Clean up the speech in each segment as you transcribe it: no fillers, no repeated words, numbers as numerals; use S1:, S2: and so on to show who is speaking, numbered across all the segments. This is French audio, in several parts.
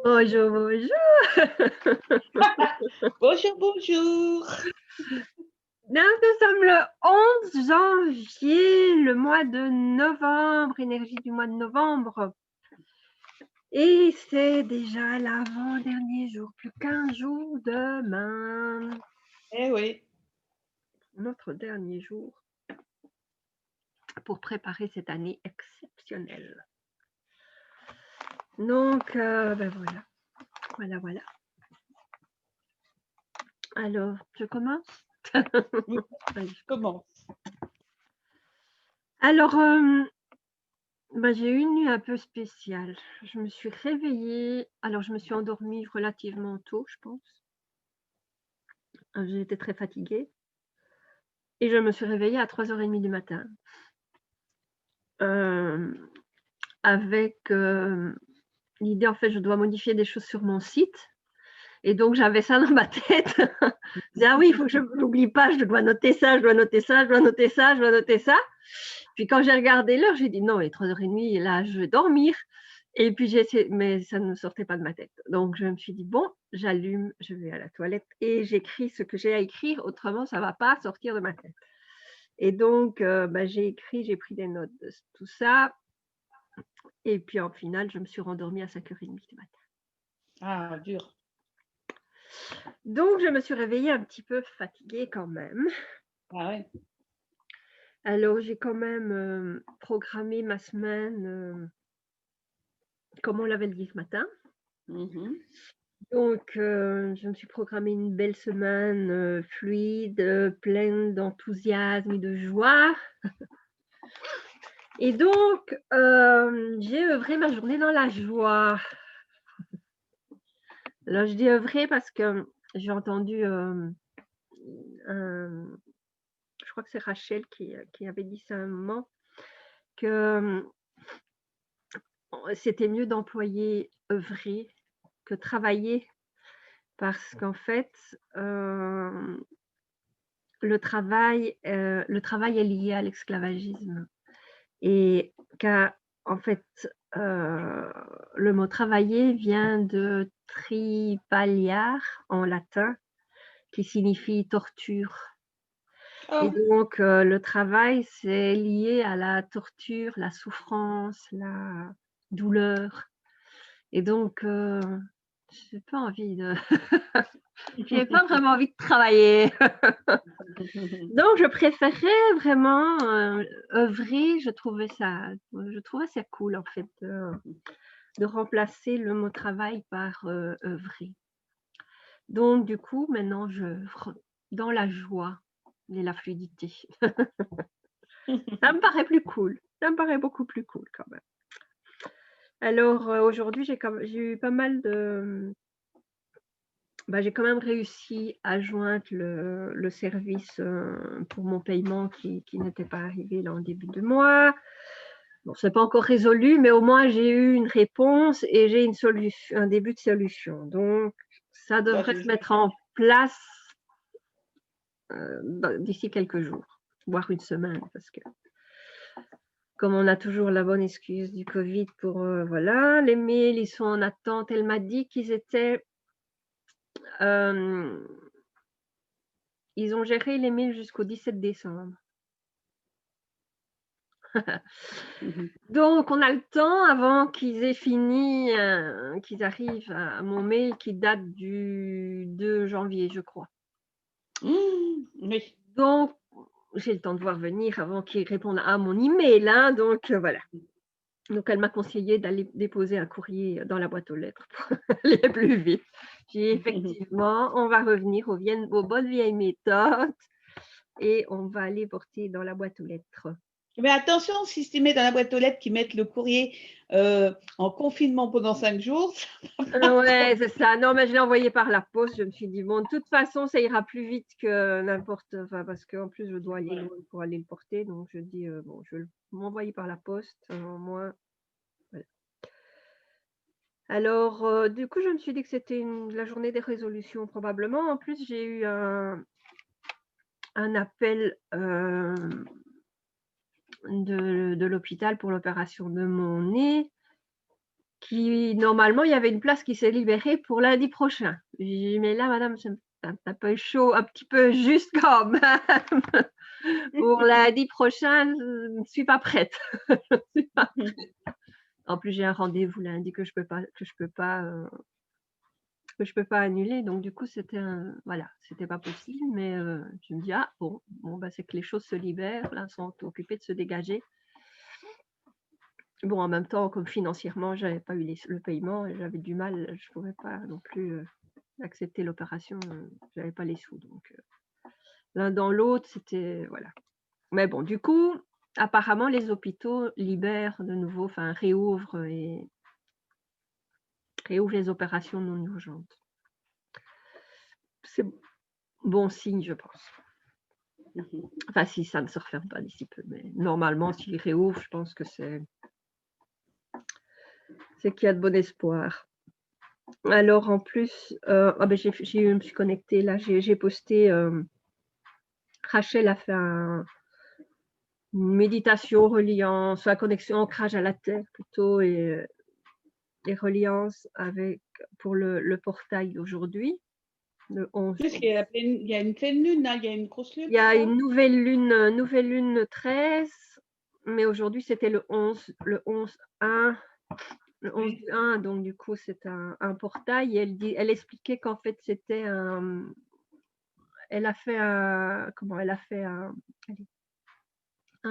S1: Bonjour, bonjour.
S2: Bonjour, bonjour.
S1: Donc, nous sommes le 11 janvier, le mois de novembre, énergie du mois de novembre. Et c'est déjà l'avant-dernier jour, plus qu'un jour demain.
S2: Eh oui.
S1: Notre dernier jour pour préparer cette année exceptionnelle. Donc, ben voilà. Voilà. Alors, je commence.
S2: Oui, commence.
S1: Alors, j'ai eu une nuit un peu spéciale. Je me suis réveillée, alors je me suis endormie relativement tôt, je pense. J'étais très fatiguée et je me suis réveillée à 3h30 du matin. Avec, l'idée, en fait, je dois modifier des choses sur mon site et donc j'avais ça dans ma tête. Je disais: «Ah oui, il faut que je n'oublie pas, je dois noter ça, je dois noter ça, je dois noter ça, je dois noter ça». Puis quand j'ai regardé l'heure, j'ai dit: «Non, il est 3h30, là, je vais dormir». Et puis j'ai essayé, mais ça ne sortait pas de ma tête. Donc je me suis dit: «Bon, j'allume, je vais à la toilette et j'écris ce que j'ai à écrire, autrement ça va pas sortir de ma tête». Et donc j'ai écrit, j'ai pris des notes de tout ça et puis en finale, je me suis rendormie à 5h30 du matin.
S2: Ah, dur.
S1: Donc je me suis réveillée un petit peu fatiguée quand même.
S2: Ah ouais.
S1: Alors j'ai quand même, programmé ma semaine, comme on l'avait dit ce matin.
S2: Mmh.
S1: Donc, je me suis programmé une belle semaine, fluide, pleine d'enthousiasme et de joie. Et donc, j'ai œuvré ma journée dans la joie. Alors je dis œuvrer parce que j'ai entendu, un je crois que c'est Rachel qui avait dit ça à un moment, que, c'était mieux d'employer œuvrer que travailler parce qu'en fait, le travail est lié à l'esclavagisme. Et qu'en fait, le mot travailler vient de tripaliar en latin, qui signifie torture. Et
S2: Oh,
S1: donc, le travail, c'est lié à la torture, la souffrance, la douleur. Et donc, j'ai pas envie de j'ai pas vraiment envie de travailler. Donc je préférais vraiment, œuvrer, je trouvais ça cool en fait, de remplacer le mot travail par, œuvrer. Donc du coup, maintenant je re dans la joie et la fluidité. Ça me paraît plus cool, ça me paraît beaucoup plus cool quand même. Alors, aujourd'hui, j'ai eu pas mal de, j'ai quand même réussi à joindre le service, pour mon paiement qui n'était pas arrivé là en début de mois. Bon, c'est pas encore résolu, mais au moins j'ai eu une réponse et j'ai un début de solution. Donc ça
S2: bah,
S1: devrait
S2: c'est
S1: se mettre en place, d'ici quelques jours, voire une semaine, parce que comme on a toujours la bonne excuse du Covid pour, voilà, les mails, ils sont en attente. Elle m'a dit hem, ils ont géré les mails jusqu'au 17 décembre. Donc on a le temps avant qu'ils aient fini, qu'ils arrivent à mon mail qui date du 2 janvier, je crois.
S2: Oui.
S1: Donc j'ai le temps de voir venir avant qu'ils répondent à mon email, hein, donc voilà. Donc elle m'a conseillé d'aller déposer un courrier dans la boîte aux lettres pour aller plus vite. J'ai dit: «Effectivement, on va revenir aux bonnes vieilles méthodes et on va aller porter dans la boîte aux lettres».
S2: Mais attention, si tu mets dans la boîte aux lettres qu'ils mettent le courrier, en confinement pendant 5 jours, ça va pas trop.
S1: Ouais, c'est ça. Non, mais je l'ai envoyé par la poste. Je me suis dit: «Bon, de toute façon, ça ira plus vite que n'importe», enfin, parce qu'en plus, je dois aller
S2: Ouais.
S1: loin pour aller le porter. Donc je dis: «Bon, je vais m'envoyer par la poste, au moins, voilà». Alors, du coup, je me suis dit que c'était la journée des résolutions probablement. En plus, j'ai eu un appel, de l'hôpital pour l'opération de mon nez qui normalement, il y avait une place qui s'est libérée pour lundi prochain. J'ai dit: «Mais là, madame, c'est un peu chaud, un petit peu juste quand même. Pour lundi prochain, je ne suis pas prête». Je ne suis pas prête. En plus, j'ai un rendez-vous lundi que je peux pas annuler, donc du coup, voilà, c'était pas possible, mais je me dis: «Ah bon, bah, c'est que les choses se libèrent, là, sont occupées de se dégager». Bon, en même temps, comme financièrement, j'avais pas eu le paiement et j'avais du mal, je pouvais pas non plus, accepter l'opération, j'avais pas les sous, donc l'un dans l'autre, c'était voilà. Mais bon, du coup, apparemment, les hôpitaux libèrent de nouveau, enfin réouvrent les opérations non urgentes. C'est bon signe, je pense. Enfin, si ça ne se referme pas d'ici peu, mais normalement, s'ils réouvrent, je pense que c'est qu'il y a de bon espoir. Alors en plus, je me suis connectée là, j'ai posté, Rachel a fait une méditation reliant sur la connexion ancrage à la terre plutôt et reliance pour le portail d'aujourd'hui, le 11.
S2: Parce qu'il y a une pleine lune, là, il y a une grosse lune,
S1: Il y a
S2: c'est ça?
S1: une nouvelle lune le 13, mais aujourd'hui c'était le 11, le 11/1, le 11
S2: Oui.
S1: du 1, donc du coup c'est un portail et elle expliquait qu'en fait c'était elle a fait un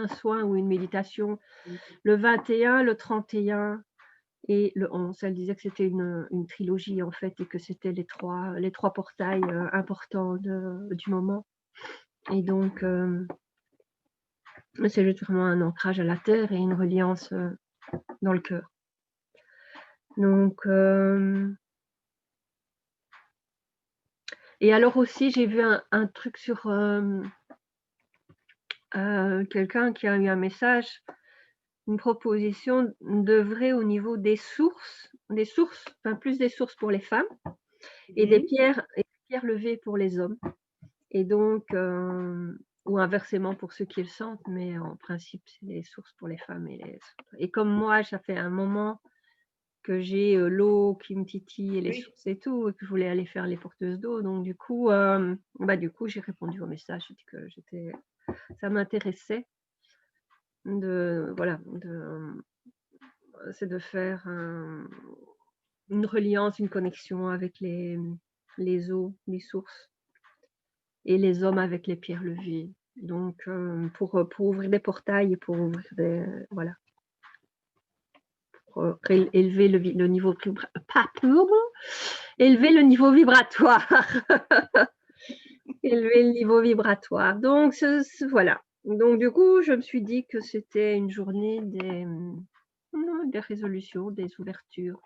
S1: soin ou une méditation le 21, le 31 et le 11. Elle disait que c'était une trilogie en fait et que c'était les trois portails importants du moment. Et donc, c'est juste vraiment un ancrage à la terre et une reliance dans le cœur. Donc, et alors aussi, j'ai vu un truc sur quelqu'un qui a eu un message, une proposition d'œuvrer au niveau des sources, enfin plus des sources pour les femmes et des pierres levées pour les hommes. Et donc, ou inversement pour ceux qui le sentent, mais en principe, c'est des sources pour les femmes. Et comme moi, ça fait un moment que j'ai l'eau qui me titille et les sources et tout, et que je voulais aller faire les porteuses d'eau. Donc, du coup, j'ai répondu au message. J'ai dit que ça m'intéressait c'est de faire une reliance, une connexion avec les eaux, les sources. Et les hommes avec les pierres levées. Donc, pour ouvrir des portails, pour ouvrir voilà, pour élever le niveau élever le niveau vibratoire. Élever le niveau vibratoire. Donc, voilà. Donc, du coup, je me suis dit que c'était une journée des résolutions, des ouvertures,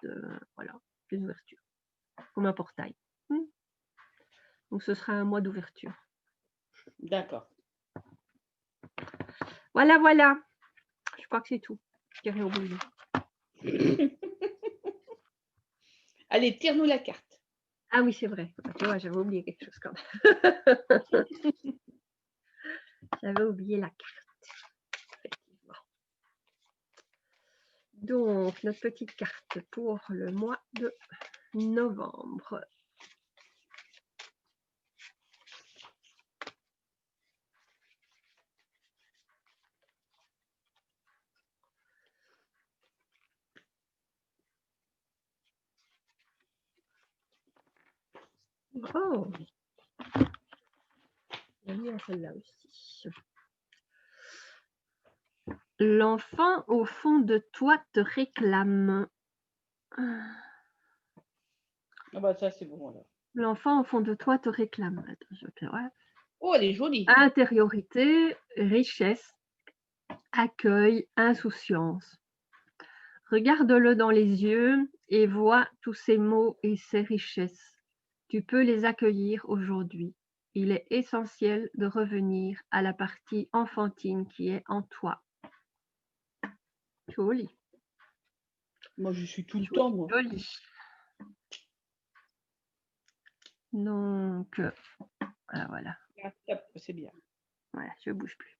S1: voilà, des ouvertures, comme un portail. Donc, ce sera un mois d'ouverture.
S2: D'accord.
S1: Voilà, voilà. Je crois que c'est tout. J'ai rien oublié.
S2: Allez, tire-nous la carte.
S1: Ah oui, c'est vrai. Tu vois, j'avais oublié quelque chose quand même. J'avais oublié la carte, effectivement. Donc, notre petite carte pour le mois de novembre. Oh, on va lire celle-là aussi. L'enfant au fond de toi te réclame.
S2: Ah bah ça, c'est bon alors.
S1: L'enfant au fond de toi te réclame. Attends, ouais.
S2: Oh, elle est jolie.
S1: Intériorité, richesse, accueil, insouciance. Regarde-le dans les yeux et vois tous ces mots et ces richesses. Tu peux les accueillir aujourd'hui. Il est essentiel de revenir à la partie enfantine qui est en toi. Joli.
S2: Moi, je suis tout le temps, moi.
S1: Joli. Donc, voilà.
S2: C'est bien.
S1: Voilà, je ne bouge plus.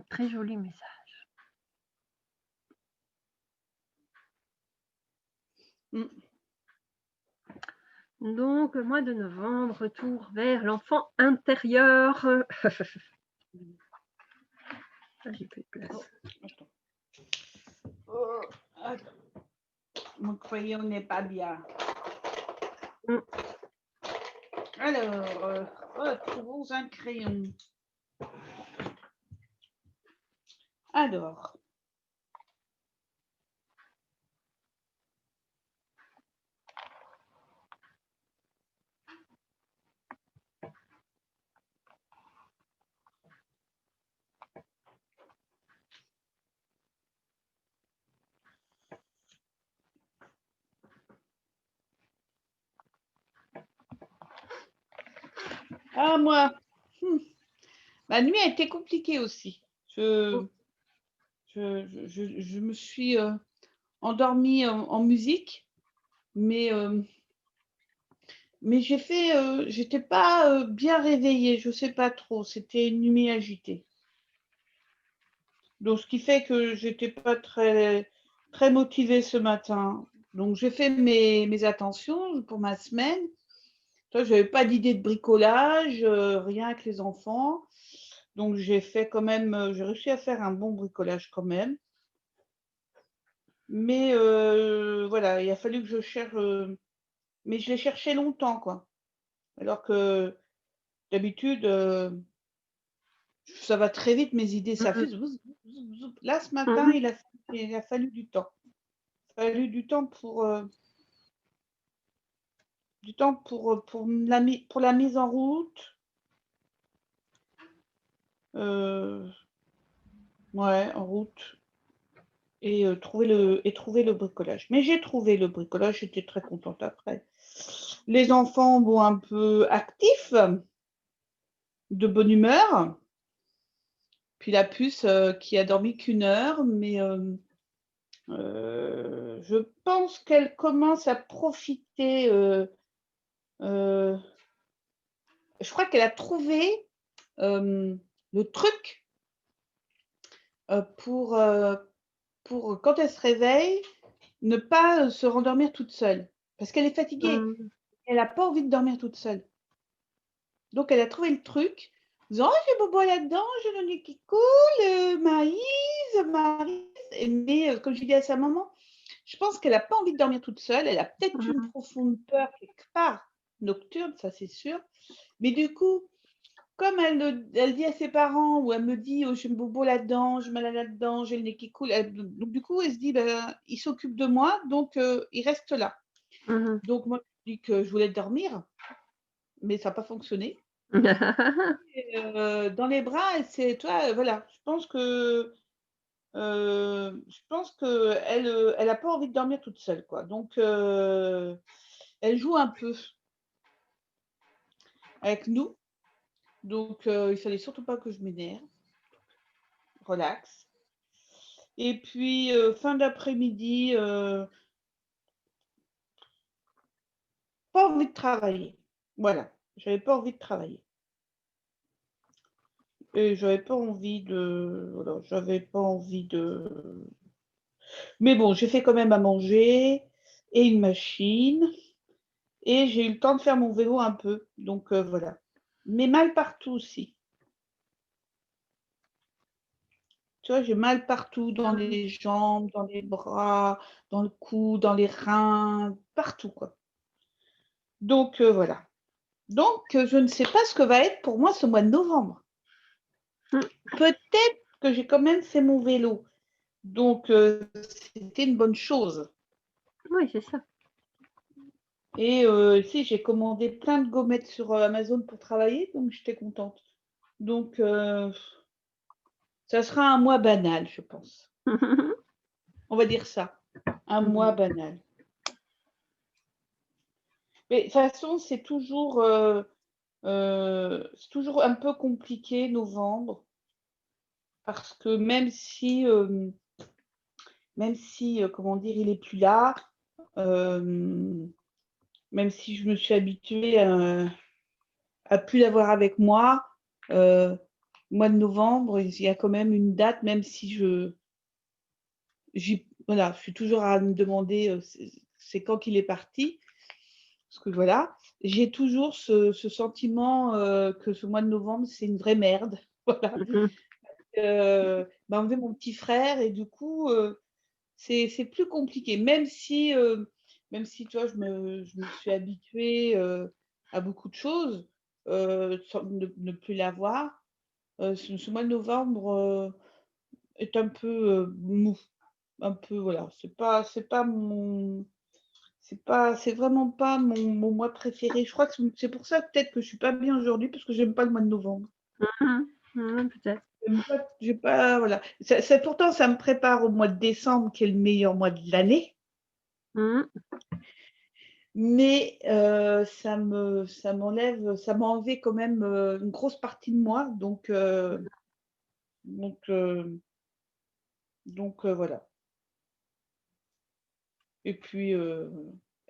S1: Très joli message.
S2: Mm.
S1: Donc, mois de novembre, retour vers l'enfant intérieur. Ah, j'ai plus de place.
S2: Attends. Oh, attends. Mon crayon n'est pas bien.
S1: Mm.
S2: Alors, retrouvons un crayon. Alors. Ah, moi, ma nuit a été compliquée aussi. Je me suis endormie en musique, mais j'étais pas bien réveillée, je sais pas trop. C'était une nuit agitée. Donc, ce qui fait que j'étais pas très, très motivée ce matin. Donc, j'ai fait mes attentions pour ma semaine. Je n'avais pas d'idée de bricolage, rien avec les enfants. Donc, j'ai réussi à faire un bon bricolage quand même. Mais voilà, il a fallu que je cherche. Mais je l'ai cherché longtemps, quoi. Alors que d'habitude, ça va très vite, mes idées, ça fait. Là, ce matin,
S1: Mhm.
S2: il a fallu du temps. Il a fallu du temps pour la mise en route. Ouais, en route. Et trouver le bricolage. Mais j'ai trouvé le bricolage, j'étais très contente après. Les enfants vont un peu actifs, de bonne humeur. Puis la puce qui a dormi qu'1 heure, mais je pense qu'elle commence à profiter. Je crois qu'elle a trouvé le truc pour quand elle se réveille, ne pas se rendormir toute seule. Parce qu'elle est fatiguée.
S1: Mm.
S2: Elle n'a pas envie de dormir toute seule. Donc, elle a trouvé le truc. En disant, oh, j'ai bobo là-dedans, j'ai le nez qui coule, Maïs. Mais comme je dis à sa maman, je pense qu'elle n'a pas envie de dormir toute seule. Elle a peut-être une profonde peur quelque part nocturne, ça c'est sûr. Mais du coup, comme elle dit à ses parents ou elle me dit, oh, j'ai le bobo là-dedans, j'ai mal là-dedans, j'ai le nez qui coule. Donc, du coup, elle se dit, ben, il s'occupe de moi, donc il reste là.
S1: Mhm.
S2: Donc, moi, je dis que je voulais dormir, mais ça n'a pas fonctionné. Et, dans les bras, c'est toi, voilà. Je pense que elle a pas envie de dormir toute seule, quoi. Donc, elle joue un peu avec nous. Donc, il fallait surtout pas que je m'énerve. Relax. Et puis, fin d'après-midi, pas envie de travailler. Voilà, j'avais pas envie de travailler. Et j'avais pas envie de. Voilà, j'avais pas envie de. Mais bon, j'ai fait quand même à manger et une machine. Et j'ai eu le temps de faire mon vélo un peu. Donc voilà. Mais mal partout aussi. Tu vois, j'ai mal partout, dans les jambes, dans les bras, dans le cou, dans les reins, partout, quoi. Donc voilà. Donc je ne sais pas ce que va être pour moi ce mois de novembre. Peut-être que j'ai quand même fait mon vélo. Donc c'était une bonne chose.
S1: Oui, c'est ça.
S2: Et si j'ai commandé plein de gommettes sur Amazon pour travailler, donc j'étais contente. Donc ça sera un mois banal, je pense. On va dire ça. Un mois banal. Mais de toute façon, c'est toujours un peu compliqué, novembre, parce que même si comment dire, il est plus là, euh, même si je me suis habituée à plus l'avoir avec moi, euh, mois de novembre, il y a quand même une date, même si voilà, je suis toujours à me demander c'est quand qu'il est parti. Parce que voilà, j'ai toujours ce sentiment que ce mois de novembre, c'est une vraie merde. Voilà.
S1: Mhm.
S2: M'a enlevé mon petit frère et du coup, c'est plus compliqué. Même si tu vois, je me suis habituée à beaucoup de choses, sans ne plus l'avoir, ce mois de novembre est un peu mou. Un peu, voilà. C'est vraiment pas mon mois préféré. Je crois que c'est pour ça peut-être que je suis pas bien aujourd'hui parce que j'aime pas le mois de novembre.
S1: Mhm. Mhm, peut-être.
S2: J'ai pas voilà. Pourtant ça me prépare au mois de décembre qui est le meilleur mois de l'année,
S1: Mhm.
S2: mais ça m'a enlevé quand même une grosse partie de moi donc heu, voilà. Et puis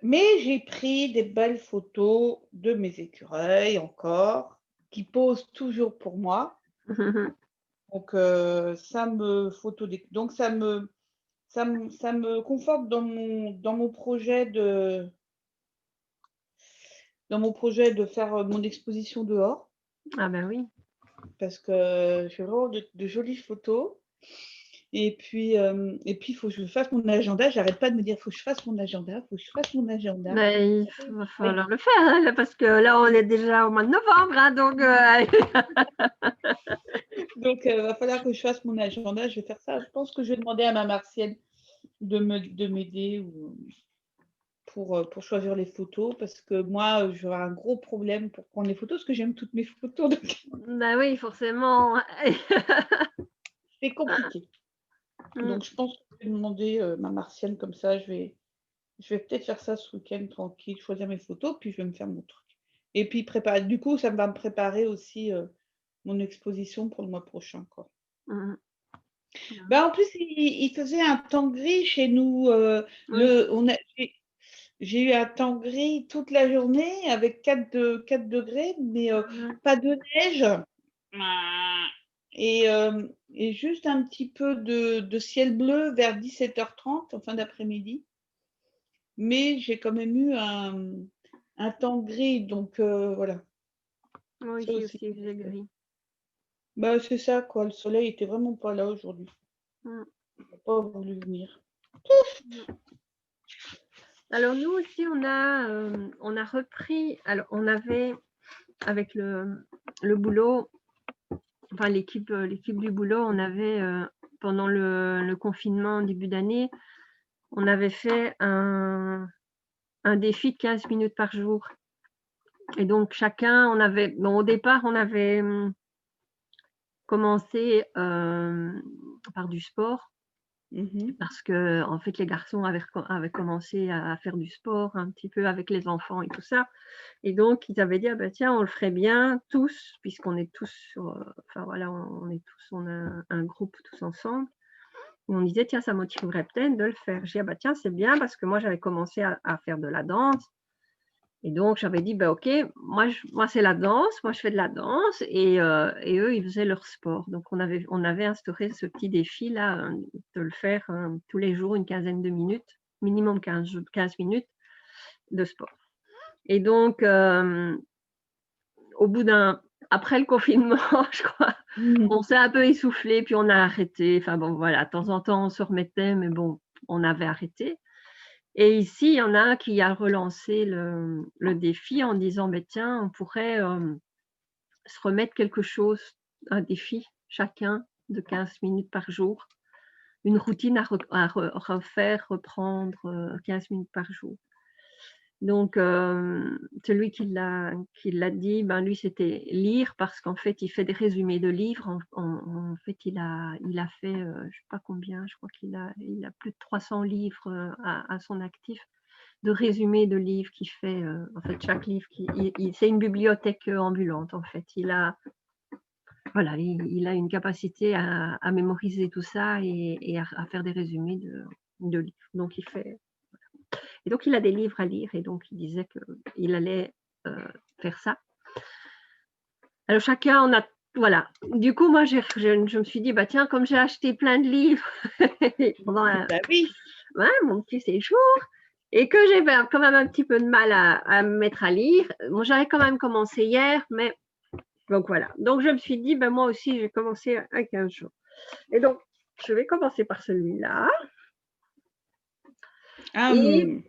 S2: mais j'ai pris des belles photos de mes écureuils encore, qui posent toujours pour moi.
S1: Mhm.
S2: Donc ça me donc ça me conforte dans mon projet de faire, mon exposition dehors
S1: Ah ben oui.
S2: parce que j'ai vraiment de jolies photos et puis il faut que je fasse mon agenda. J'arrête pas de me dire: «Faut que je fasse mon agenda, faut que je fasse mon agenda».
S1: Mais il va falloir le faire, hein, là, parce que là, on est déjà au mois de novembre, hein, donc
S2: Donc va falloir que je fasse mon agenda, je vais faire ça. Je pense que je vais demander à ma martienne de m'aider ou pour choisir les photos parce que moi, j'aurai un gros problème pour prendre les photos parce que j'aime toutes mes photos donc
S1: bah oui, forcément.
S2: c'est compliqué.
S1: Mmh.
S2: Donc je pense que je vais demander, ma martienne comme ça, je vais peut-être faire ça ce week-end tranquille, choisir mes photos, puis je vais me faire mon truc. Et puis préparer du coup, ça va me préparer aussi, mon exposition pour le mois prochain, quoi.
S1: Mmh. Ah oui.
S2: Bah, en plus, il faisait un temps gris chez nous,
S1: Oui.
S2: j'ai eu un temps gris toute la journée avec 4 degrés, mais
S1: Mmh.
S2: pas de neige et juste un petit peu de ciel bleu vers 17h30 en fin d'après-midi. Mais j'ai quand même eu un temps gris donc voilà,
S1: Moi
S2: ça
S1: ici
S2: aussi.
S1: aussi, il faisait gris.
S2: Bah, c'est ça quoi, le soleil était vraiment pas là aujourd'hui.
S1: Mmh.
S2: Il a pas voulu venir.
S1: Mmh. Alors nous aussi, on a repris, alors on avait avec le boulot, enfin l'équipe du boulot, on avait, pendant le confinement en début d'année, on avait fait un défi de 15 minutes par jour et donc chacun, au départ, on avait, commencé, par du sport.
S2: Mmh.
S1: Parce qu'en fait, les garçons avaient commencé à faire du sport un petit peu avec les enfants et tout ça et donc ils avaient dit: «Ah bah tiens, on le ferait bien tous», puisqu'on est tous sur, enfin voilà, on a un groupe tous ensemble et on disait: «Tiens, ça motiverait peut-être de le faire». J'ai dit: «Ah bah tiens, c'est bien» parce que moi j'avais commencé à faire de la danse et donc j'avais dit: «Bah OK, moi c'est la danse, moi je fais de la danse» et eux, ils faisaient leur sport. Donc on avait instauré ce petit défi-là, de le faire, tous les jours une quinzaine de minutes, minimum 15 minutes de sport. Et donc au bout après le confinement, je crois,
S2: Mmh.
S1: on s'est un peu essoufflé, puis on a arrêté. Enfin bon, voilà, de temps en temps, on se remettait, mais bon, on avait arrêté. Et ici, il y en a un qui a relancé le défi en disant: «Beh, tiens, on pourrait, se remettre quelque chose, un défi chacun de 15 minutes par jour, une routine à refaire, reprendre, 15 minutes par jour». Donc celui qui l'a dit, ben, lui, c'était lire parce qu'en fait, il fait des résumés de livres. En fait, il a fait, je sais pas combien, je crois qu'il a plus de 300 livres, à son actif, de résumés de livres qu'il fait, en fait, chaque livre c'est une bibliothèque, ambulante, en fait. Voilà, il a une capacité à mémoriser tout ça et à faire des résumés de livres. Donc et donc il a des livres à lire et donc il disait qu'il allait, faire ça. Alors chacun, voilà. Du coup, moi, je me suis dit, bah tiens, comme j'ai acheté plein de livres pendant
S2: Bah oui.
S1: mon petit séjour, et que j'ai quand même un petit peu de mal à me mettre à lire. Bon, j'avais quand même commencé hier, mais donc voilà. Donc je me suis dit, ben moi aussi, j'ai commencé à 15 jours. Et donc, je vais commencer par celui-là. Et,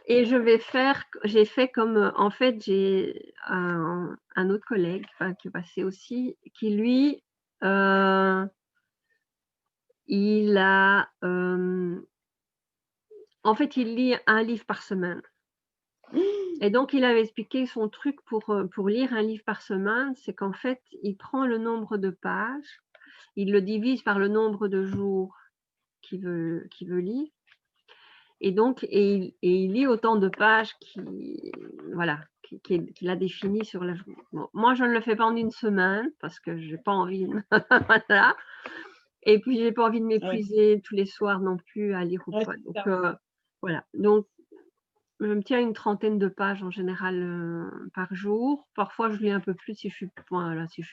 S1: et j'ai fait comme, en fait, j'ai un autre collègue qui est passé aussi, qui lui, il a, en fait, il lit un livre par semaine. Et donc, il avait expliqué son truc pour lire un livre par semaine, c'est qu'en fait, il prend le nombre de pages, il le divise par le nombre de jours qu'il veut lire, et donc, il lit autant de pages qu'il a défini sur la journée. Bon, moi, je ne le fais pas en une semaine, parce que je n'ai pas envie, voilà. Et puis, je n'ai pas envie de m'épuiser tous les soirs non plus à lire ou pas. Donc, voilà. Donc, je me tiens à une trentaine de pages en général par jour. Parfois, je lis un peu plus si je suis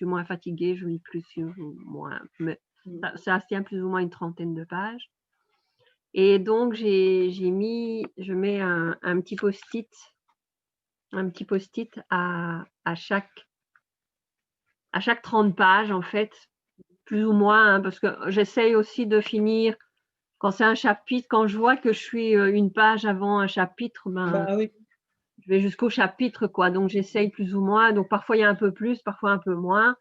S1: moins fatiguée, je lis plus ou moins. Mais ça se tient plus ou moins une trentaine de pages. Et donc, je mets un petit post-it à chaque 30 pages, en fait, plus ou moins, parce que j'essaye aussi de finir. Quand c'est un chapitre, quand je vois que je suis une page avant un chapitre,
S2: oui.
S1: je vais jusqu'au chapitre, quoi. Donc, j'essaye plus ou moins. Donc, parfois, il y a un peu plus, parfois un peu moins.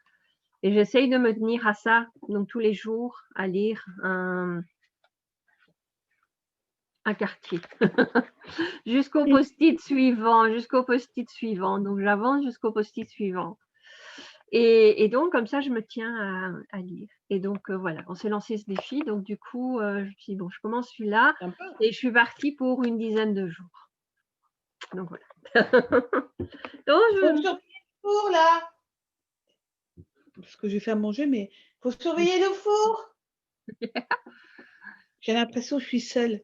S1: Et j'essaye de me tenir à ça, donc tous les jours, à lire un quartier. Jusqu'au post-it suivant. Donc, j'avance jusqu'au post-it suivant. Et donc, comme ça, je me tiens à lire. Et donc, voilà, on s'est lancé ce défi. Donc, du coup, je me suis dit, bon, je commence celui-là. Et je suis partie pour une dizaine de jours. Donc, voilà. Donc,
S2: Faut surveiller le four, là. Parce que je vais faire manger, mais il faut surveiller le four. J'ai l'impression que je suis seule.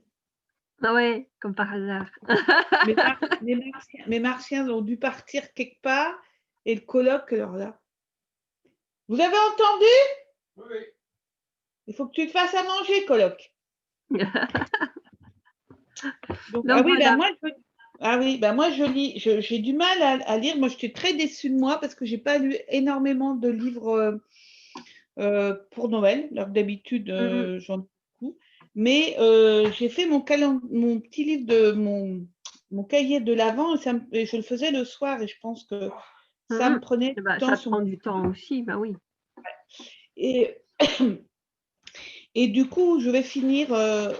S1: Ah ouais, comme par hasard.
S2: Mes martiens ont dû partir quelque part et le coloc, alors là. Vous avez entendu? Oui. Il faut que tu te fasses à manger, coloc. Donc,
S1: voilà.
S2: Moi je lis, j'ai du mal à lire. Moi, j'étais très déçue de moi parce que j'ai pas lu énormément de livres pour Noël. Alors d'habitude, j'en ai beaucoup. Mais j'ai fait mon petit livre de mon cahier de l'Avent et je le faisais le soir et je pense que ça me prenait du temps.
S1: Ça prend du temps aussi, bah oui.
S2: Et, et du coup, je vais finir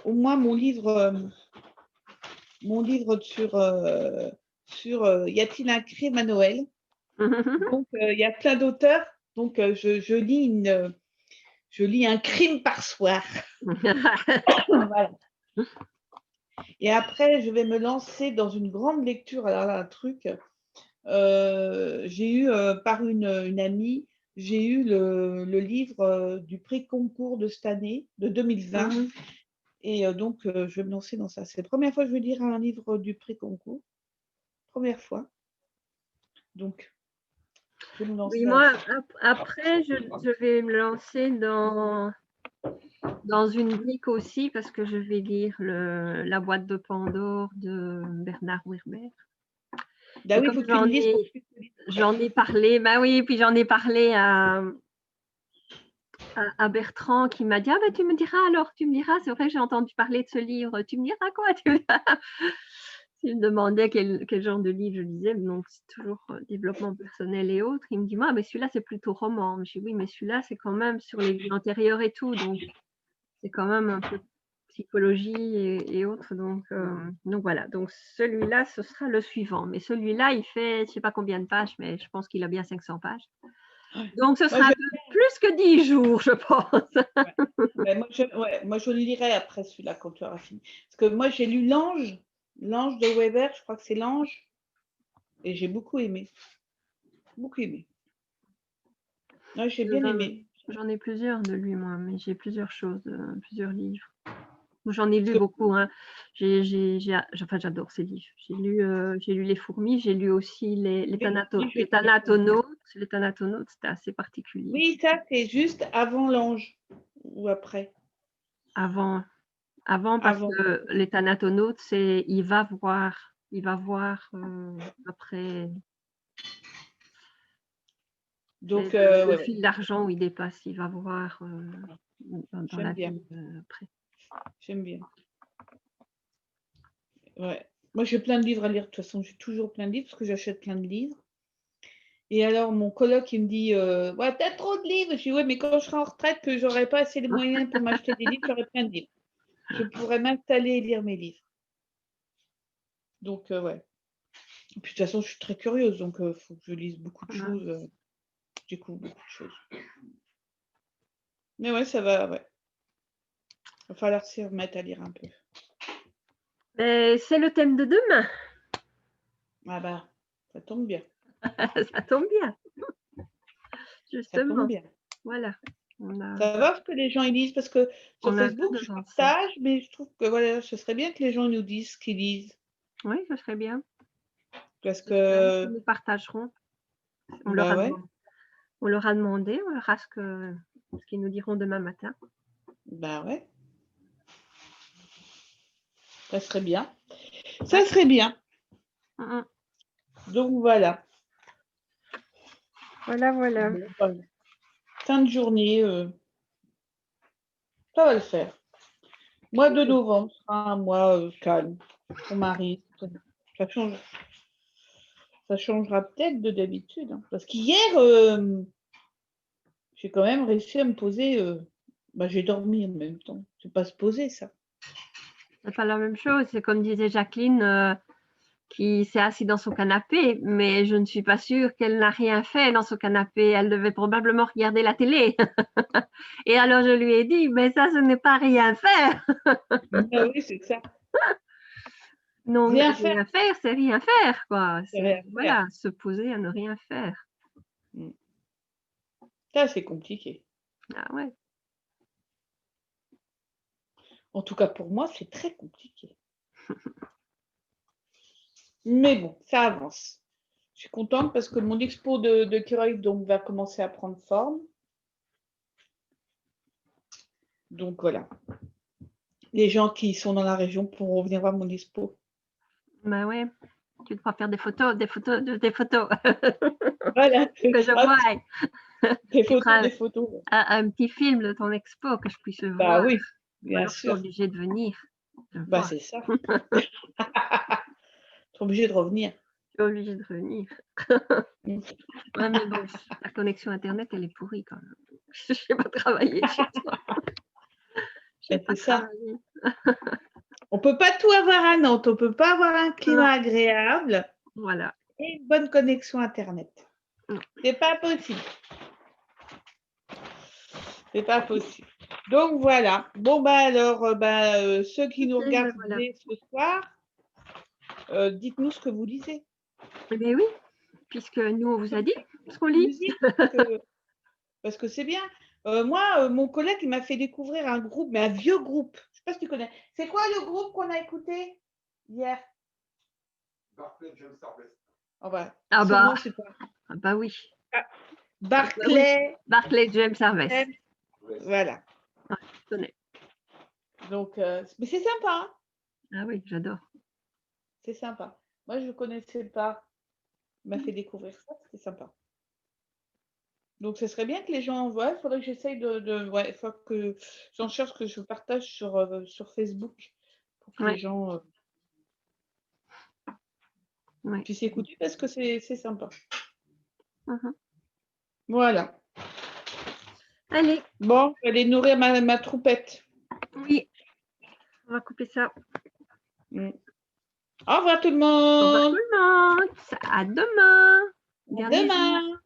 S2: au moins mon livre sur Y a-t-il un crime à Noël? Donc, il y a plein d'auteurs. Donc, je lis un crime par soir. Voilà. Et après, je vais me lancer dans une grande lecture. Alors là, un truc, j'ai eu par une amie, j'ai eu le livre du prix concours de cette année, de 2020. Et donc, je vais me lancer dans ça. C'est la première fois que je vais lire un livre du prix concours. Première fois. Donc, je vais me lancer.
S1: Oui, moi, après, je vais me lancer dans une brique aussi parce que je vais lire La boîte de Pandore de Bernard Werber.
S2: Bah oui, il faut que tu le lises.
S1: J'en ai parlé, bah oui, puis j'en ai parlé à Bertrand qui m'a dit, ah ben tu me diras, c'est vrai que j'ai entendu parler de ce livre, tu me diras quoi, il me demandait quel genre de livre je lisais, donc c'est toujours développement personnel et autres. Il me dit, moi, mais celui-là, c'est plutôt roman. Je dis, oui, mais celui-là, c'est quand même sur les vies antérieures et tout, donc c'est quand même un peu psychologie et autres. Donc voilà, donc celui-là, ce sera le suivant. Mais celui-là, il fait, je ne sais pas combien de pages, mais je pense qu'il a bien 500 pages. Donc, ce sera plus que 10 jours, je pense.
S2: Moi, je le lirai après celui-là quand tu auras fini. Parce que moi, j'ai lu L'Ange de Weber, je crois que c'est L'Ange, et j'ai beaucoup aimé. Beaucoup aimé. Ouais, j'ai bien aimé.
S1: J'en ai plusieurs de lui, moi, mais j'ai plusieurs choses, plusieurs livres. J'en ai lu beaucoup. Hein. J'adore ces livres. J'ai lu Les Fourmis, j'ai lu aussi les Thanatonautes. C'est les Thanatonautes, c'était assez particulier.
S2: Oui, ça, c'est juste avant l'ange ou après?
S1: Avant parce
S2: Avant.
S1: que les Thanatonautes, c'est il va voir, après
S2: Donc,
S1: c'est le
S2: ouais,
S1: fil d'argent où il dépasse, il va voir, dans
S2: j'aime
S1: la
S2: bien,
S1: vie, après.
S2: j'aime bien. Ouais. Moi, j'ai plein de livres à lire. De toute façon, j'ai toujours plein de livres parce que j'achète plein de livres. Et alors, mon coloc, il me dit ouais, t'as trop de livres. Je dis ouais, mais quand je serai en retraite, que j'aurai pas assez de moyens pour m'acheter des livres, j'aurai plein de livres. Je pourrais m'installer et lire mes livres. Donc, ouais. Et puis, de toute façon, je suis très curieuse, donc il faut que je lise beaucoup de choses. Je découvre beaucoup de choses. Mais ouais, ça va, ouais. Il va falloir s'y remettre à lire un peu.
S1: Mais c'est le thème de demain.
S2: Ah bah, ça tombe bien.
S1: Ça tombe bien.
S2: Ça tombe
S1: Justement,
S2: bien.
S1: voilà. On a
S2: Ça va ce que les gens ils lisent parce que sur
S1: tout
S2: Facebook, je
S1: devant ça.
S2: partage, mais je trouve que voilà, ce serait bien que les gens nous disent ce qu'ils lisent.
S1: Oui, ce serait bien.
S2: Parce
S1: J'espère qu'ils
S2: que,
S1: nous partageront. On leur
S2: bah
S1: a
S2: ouais,
S1: demandé, on verra ce qu'ils nous diront demain matin.
S2: bah ouais, ça serait bien. Ça
S1: Ouais.
S2: serait bien.
S1: Mmh.
S2: Donc voilà.
S1: Voilà.
S2: Bon, bah, fin de journée, ça va le faire. Mois de novembre sera un mois calme. Mon mari, ça changera peut-être de d'habitude. Hein. Parce qu'hier, j'ai quand même réussi à me poser. Bah, j'ai dormi en même temps. C'est pas se poser, ça.
S1: C'est pas la même chose. C'est comme disait Jacqueline, qui s'est assise dans son canapé, mais je ne suis pas sûre qu'elle n'a rien fait dans son canapé. Elle devait probablement regarder la télé. Et alors je lui ai dit, mais ça, ce n'est pas rien faire.
S2: Ah oui, c'est ça.
S1: Non,
S2: Rien faire,
S1: rien faire, c'est rien faire, quoi.
S2: c'est
S1: C'est,
S2: rien faire.
S1: voilà, se poser à ne rien faire.
S2: Mm. Ça, c'est compliqué.
S1: Ah ouais.
S2: En tout cas, pour moi, c'est très compliqué. Mais bon, ça avance. Je suis contente parce que mon expo de Keurig donc, va commencer à prendre forme. Donc voilà. Les gens qui sont dans la région pourront venir voir mon expo.
S1: Ben ouais. Tu devras faire des photos.
S2: Voilà.
S1: Que je
S2: Hop,
S1: vois.
S2: des
S1: Tu
S2: photos,
S1: feras
S2: des photos.
S1: un petit film de ton expo que je puisse
S2: Bah
S1: voir.
S2: oui,
S1: Ou
S2: bien
S1: alors je suis
S2: sûr.
S1: obligée de venir. Je
S2: Bah
S1: vois.
S2: c'est ça. Tu es obligé de revenir.
S1: Je suis obligée de venir.
S2: Mm.
S1: Ouais, mais bon, la connexion Internet, elle est pourrie quand même. Je ne sais pas travailler chez toi. Je sais
S2: Ben,
S1: pas
S2: c'est ça.
S1: travailler.
S2: On peut pas tout avoir à Nantes. On peut pas avoir un climat
S1: Non,
S2: agréable
S1: voilà.
S2: et une bonne connexion Internet.
S1: Non.
S2: C'est pas possible. C'est pas possible. Donc voilà. Bon bah alors, ceux qui nous
S1: Ok, ben
S2: regardent
S1: voilà.
S2: ce soir, dites-nous ce que vous lisez.
S1: Eh bien oui, puisque nous, on vous a dit ce qu'on lit.
S2: Musique, parce que c'est bien. Moi, mon collègue, il m'a fait découvrir un groupe, mais un vieux groupe. Je ne sais pas si tu connais. C'est quoi le groupe qu'on a écouté hier?
S3: Barclay James Harvest.
S2: Oh bah,
S1: Ah
S2: son
S1: bah,
S2: nom, c'est quoi?
S1: ah bah oui.
S2: Barclay.
S1: Barclay James Harvest.
S2: James. Voilà.
S1: Ah, je connais.
S2: Donc, mais c'est sympa. Hein,
S1: Ah oui, j'adore.
S2: c'est sympa. Moi, je ne connaissais pas. Il m'a fait découvrir ça. C'était sympa. Donc, ce serait bien que les gens voient. Il faudrait que j'essaye ouais, il faut que j'en cherche, que je partage sur Facebook pour que les
S1: Ouais,
S2: gens
S1: ouais.
S2: puissent écouter parce que c'est sympa.
S1: Mhm.
S2: Voilà.
S1: Allez,
S2: Bon, je vais aller nourrir ma troupette.
S1: oui, on va couper ça.
S2: Mm. Au revoir tout le
S1: Au revoir tout
S2: monde.
S1: le monde. À demain.
S2: À
S1: Dernier jour.
S2: demain.